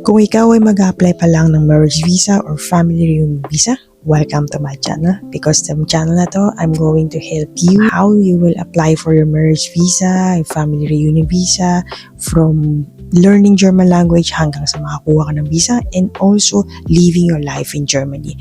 Kung ikaw ay mag-apply pa lang ng marriage visa or family reunion visa, welcome to my channel. Because sa channel na to, I'm going to help you how you will apply for your marriage visa, family reunion visa, from learning German language hanggang sa makakuha ka ng visa, and also living your life in Germany.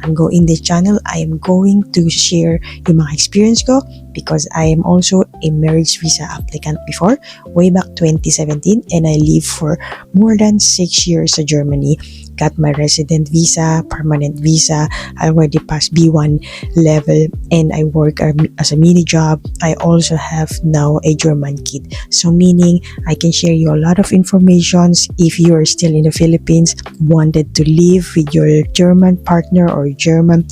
In this channel, I am going to share yung mga experience ko because I am also a marriage visa applicant before, way back 2017, and I lived for more than 6 years sa Germany. Got my resident visa, permanent visa. I already passed B1 level and I work as a mini job. I also have now a German kid. So meaning I can share you a lot of information if you are still in the Philippines, wanted to live with your German partner or German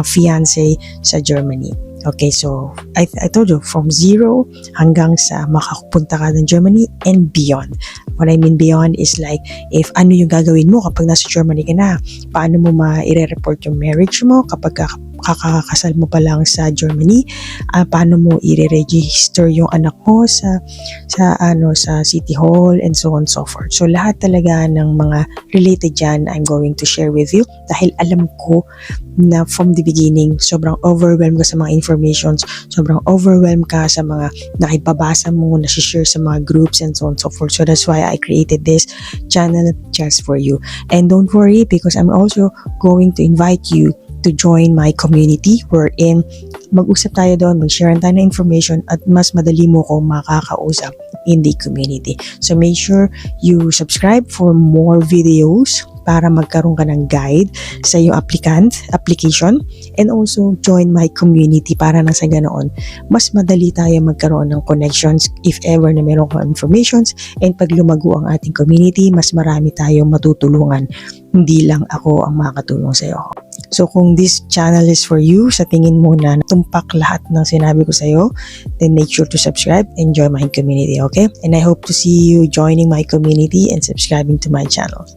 fiancé sa Germany. Okay, so I told you from zero hanggang sa makapunta ka ng Germany and beyond. What I mean beyond is like if ano yung gagawin mo kapag nasa Germany ka na, paano mo ma-report yung marriage mo kapag kakakasal mo pa lang sa Germany, paano mo i-register yung anak mo sa City Hall and so on and so forth. So lahat talaga ng mga related dyan, I'm going to share with you dahil alam ko na from the beginning, sobrang overwhelmed ka sa mga informations, sobrang overwhelmed ka sa mga nakipabasa mo, na-share sa mga groups and so on and so forth. So that's why I created this channel just for you. And don't worry because I'm also going to invite you to join my community wherein mag-usap tayo doon, mag-share tayo ng information at mas madali mo kong makakausap in the community. So make sure you subscribe for more videos para magkaroon ka ng guide sa iyong application, and also join my community para na sa ganoon mas madali tayo magkaroon ng connections if ever na meron kang informations, and pag lumago ang ating community, mas marami tayong matutulungan. Hindi lang ako ang makakatulong sa iyo. So kung this channel is for you, sa tingin mo na tumpak lahat ng sinabi ko sa iyo, then make sure to subscribe and join my community, okay? And I hope to see you joining my community and subscribing to my channel.